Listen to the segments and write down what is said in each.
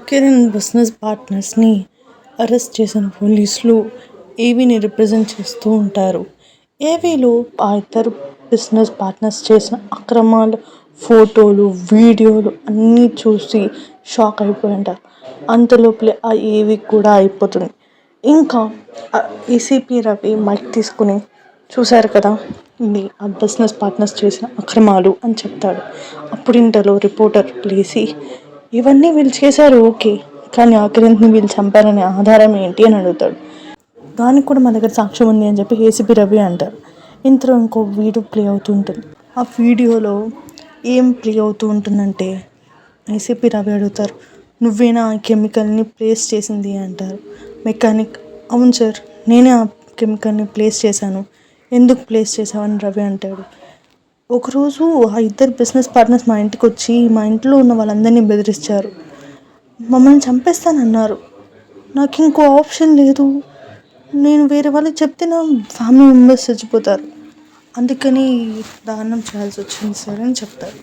Kiran business పార్ట్నర్స్ని arrest చేసిన పోలీసులు ఏవీని represent చేస్తూ ఉంటారు. ఏవీలో ఆ ఇద్దరు బిజినెస్ పార్ట్నర్స్ చేసిన అక్రమాలు ఫోటోలు వీడియోలు అన్నీ చూసి షాక్ అయిపోయి ఉంటారు. అంతలోపలే ఆ ఏవీ కూడా అయిపోతుంది. ఇంకా ఏసీపీ రవి మైక్ తీసుకుని చూశారు కదా, ఇది ఆ బిజినెస్ పార్ట్నర్స్ చేసిన అక్రమాలు అని చెప్తాడు. అప్పుడు ఇంటలో రిపోర్టర్ లేసి, ఇవన్నీ వీళ్ళు చేశారు ఓకే, కానీ కిరణ్ని వీళ్ళు చంపారనే ఆధారం ఏంటి అని అడుగుతాడు. దానికి కూడా మా దగ్గర సాక్ష్యం ఉంది అని చెప్పి ఏసీపీ రవి అంటారు. ఇంతలో ఇంకో వీడియో ప్లే అవుతూ ఉంటుంది. ఆ వీడియోలో ఏం ప్లే అవుతూ ఉంటుందంటే, ఏసీపీ రవి అడుగుతారు, నువ్వేనా ఆ కెమికల్ని ప్లేస్ చేసింది అంటారు. మెకానిక్, అవును సార్, నేనే ఆ కెమికల్ని ప్లేస్ చేశాను. ఎందుకు ప్లేస్ చేసావని రవి అంటాడు. ఒకరోజు ఆ ఇద్దరు బిజినెస్ పార్ట్నర్స్ మా ఇంటికి వచ్చి మా ఇంట్లో ఉన్న వాళ్ళందరినీ బెదిరించారు. మమ్మల్ని చంపేస్తానన్నారు. నాకు ఇంకో ఆప్షన్ లేదు. నేను వేరే వాళ్ళకి చెప్తే నా ఫ్యామిలీ మెంబర్స్ చచ్చిపోతారు. అందుకని దారుణం చేయాల్సి వచ్చింది సార్ అని చెప్తారు.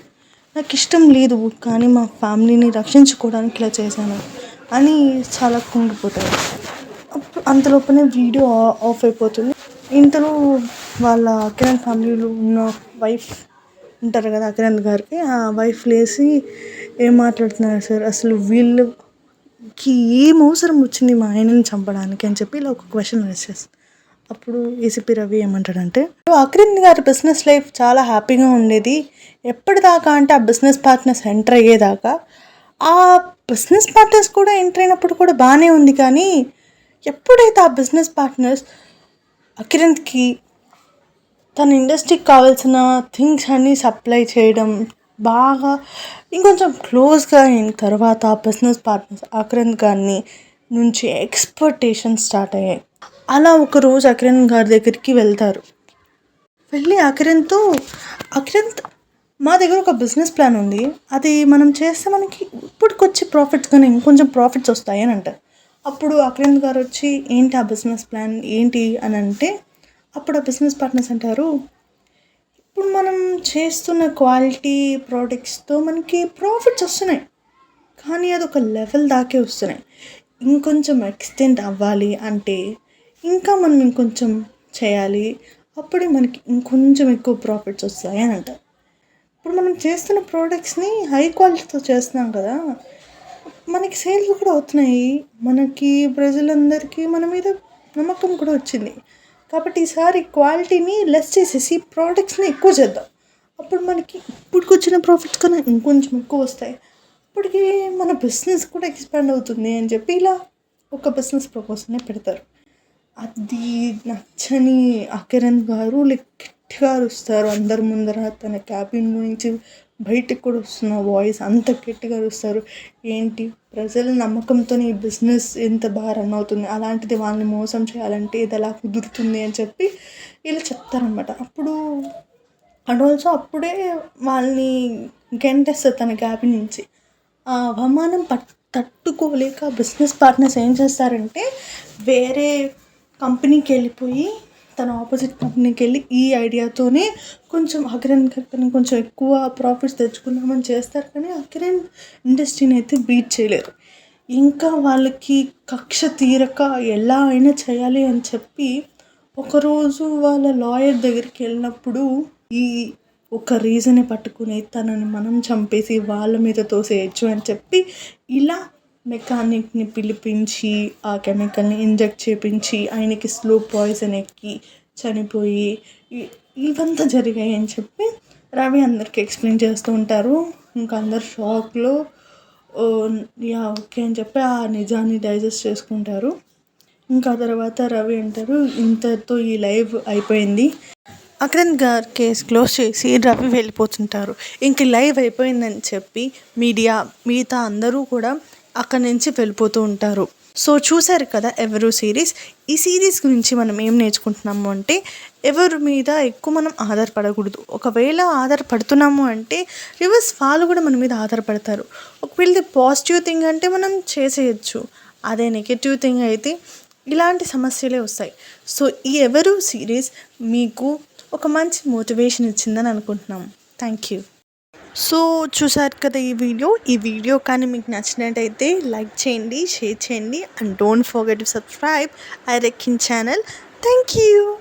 నాకు ఇష్టం లేదు, కానీ మా ఫ్యామిలీని రక్షించుకోవడానికి ఇలా చేశాను అని చాలా కుంగిపోతారు. అప్పుడు అంతలోపనే వీడియో ఆఫ్ అయిపోతుంది. ఇంతలో వాళ్ళ కిరణ్ ఫ్యామిలీలో ఉన్న వైఫ్ ఉంటారు కదా కిరణ్ గారికి, ఆ వైఫ్ లేసి ఏం మాట్లాడుతున్నారు సార్, అసలు వీళ్ళకి ఏం అవసరం వచ్చింది మా ఆయనని చంపడానికి అని చెప్పి ఇలా ఒక క్వశ్చన్ రైజ్ చేస్తారు. అప్పుడు ఏసీపీ రవి ఏమంటాడంటే, అక్రిన్ గారి బిజినెస్ లైఫ్ చాలా హ్యాపీగా ఉండేది ఎప్పటిదాకా అంటే ఆ బిజినెస్ పార్ట్నర్స్ ఎంటర్ అయ్యేదాకా. ఆ బిజినెస్ పార్ట్నర్స్ కూడా ఎంటర్ అయినప్పుడు కూడా బాగానే ఉంది, కానీ ఎప్పుడైతే ఆ బిజినెస్ పార్ట్నర్స్ కిరణ్కి తన ఇండస్ట్రీకి కావాల్సిన థింగ్స్ అన్నీ సప్లై చేయడం బాగా ఇంకొంచెం క్లోజ్గా అయిన తర్వాత ఆ బిజినెస్ పార్ట్నర్స్ కిరణ్ గారిని నుంచి ఎక్స్పెక్టేషన్ స్టార్ట్ అయ్యాయి. అలా ఒకరోజు కిరణ్ గారి దగ్గరికి వెళ్తారు. వెళ్ళి కిరణ్తో, కిరణ్, మా దగ్గర ఒక బిజినెస్ ప్లాన్ ఉంది, అది మనం చేస్తే మనకి ఇప్పటికొచ్చే ప్రాఫిట్స్ కానీ ఇంకొంచెం ప్రాఫిట్స్ వస్తాయి అని అంటారు. అప్పుడు కిరణ్ గారు వచ్చి, ఏంటి ఆ బిజినెస్ ప్లాన్ ఏంటి అని అంటే, అప్పుడు ఆ బిజినెస్ పార్ట్నర్స్ అంటారు, ఇప్పుడు మనం చేస్తున్న క్వాలిటీ ప్రోడక్ట్స్తో మనకి ప్రాఫిట్స్ వస్తున్నాయి, కానీ అది ఒక లెవెల్ దాకే వస్తున్నాయి. ఇంకొంచెం ఎక్స్టెండ్ అవ్వాలి అంటే ఇంకా మనం ఇంకొంచెం చేయాలి, అప్పుడే మనకి ఇంకొంచెం ఎక్కువ ప్రాఫిట్స్ వస్తాయి అని అంటారు. ఇప్పుడు మనం చేస్తున్న ప్రోడక్ట్స్ని హై క్వాలిటీతో చేస్తున్నాం కదా, మనకి సేల్స్ కూడా అవుతున్నాయి, మనకి ప్రజలందరికీ మన మీద నమ్మకం కూడా వచ్చింది. కాబట్టి ఈసారి క్వాలిటీని లెస్ చేసేసి ప్రోడక్ట్స్ని ఎక్కువ చేద్దాం, అప్పుడు మనకి ఇప్పటికి వచ్చిన ప్రాఫిట్స్ కన్నా ఇంకొంచెం ఎక్కువ వస్తాయి, అప్పటికి మన బిజినెస్ కూడా ఎక్స్పాండ్ అవుతుంది అని చెప్పి ఇలా ఒక బిజినెస్ ప్రపోజల్ని పెడతారు. అది నచ్చని కిరణ్ గారు గట్టిగా అరుస్తారు అందరి ముందర. తన క్యాబిన్ నుంచి బయటికి కూడా వస్తున్న వాయిస్ అంత గట్టిగా అరుస్తారు. ఏంటి, ప్రజల నమ్మకంతో ఈ బిజినెస్ ఎంత బాగా రన్ అవుతుంది, అలాంటిది వాళ్ళని మోసం చేయాలంటే ఇది ఎలా కుదురుతుంది అని చెప్పి ఇలా చెప్తారనమాట. అప్పుడు అండ్ ఆల్సో అప్పుడే వాళ్ళని గెంటేస్తారు తన క్యాబిన్ నుంచి. ఆ అవమానం తట్టుకోలేక బిజినెస్ పార్ట్నర్స్ ఏం చేస్తారంటే, వేరే కంపెనీకి వెళ్ళిపోయి తన ఆపోజిట్ కంపెనీకి వెళ్ళి ఈ ఐడియాతోనే కొంచెం కిరణ్ గారిని కొంచెం ఎక్కువ ప్రాఫిట్స్ తెచ్చుకుందామని చేస్తారు, కానీ కిరణ్ ఇండస్ట్రీని అయితే బీట్ చేయలేరు. ఇంకా వాళ్ళకి కక్ష తీరక ఎలా అయినా చేయాలి అని చెప్పి ఒకరోజు వాళ్ళ లాయర్ దగ్గరికి వెళ్ళినప్పుడు ఈ ఒక రీజన్ని పట్టుకుని తనని మనం చంపేసి వాళ్ళ మీద తోసేయచ్చు అని చెప్పి ఇలా మెకానిక్ని పిలిపించి ఆ కెమికల్ని ఇంజెక్ట్ చేయించి ఆయనకి స్లో పాయిజన్ ఎక్కి చనిపోయి ఇవంతా జరిగాయి అని చెప్పి రవి అందరికీ ఎక్స్ప్లెయిన్ చేస్తూ ఉంటారు. ఇంకా అందరు షాక్లో ఓకే అని చెప్పి ఆ నిజాన్ని డైజెస్ట్ చేసుకుంటారు. ఇంకా తర్వాత రవి అంటారు, ఇంతతో ఈ లైవ్ అయిపోయింది, కిరణ్ గారు కేసు క్లోజ్ చేసి రవి వెళ్ళిపోతుంటారు. ఇంక లైవ్ అయిపోయిందని చెప్పి మీడియా మిగతా అందరూ కూడా అక్కడి నుంచి వెళ్ళిపోతూ ఉంటారు. సో చూశారు కదా ఎవరు సిరీస్. ఈ సిరీస్ గురించి మనం ఏం నేర్చుకుంటున్నాము అంటే, ఎవరి మీద ఎక్కువ మనం ఆధారపడకూడదు. ఒకవేళ ఆధారపడుతున్నాము అంటే రివర్స్ వాళ్ళు కూడా మన మీద ఆధారపడతారు. ఒకవేళ పాజిటివ్ థింగ్ అంటే మనం చేసేయచ్చు, అదే నెగిటివ్ థింగ్ అయితే ఇలాంటి సమస్యలే వస్తాయి. సో ఈ ఎవరు సిరీస్ మీకు ఒక మంచి మోటివేషన్ ఇచ్చిందని అనుకుంటున్నాము. Thank you. సో చూసారు కదా ఈ వీడియో కానీ మీకు నచ్చినట్టయితే లైక్ చేయండి, షేర్ చేయండి and don't forget to subscribe ఐ రెక్కిన్ ఛానల్. Thank you.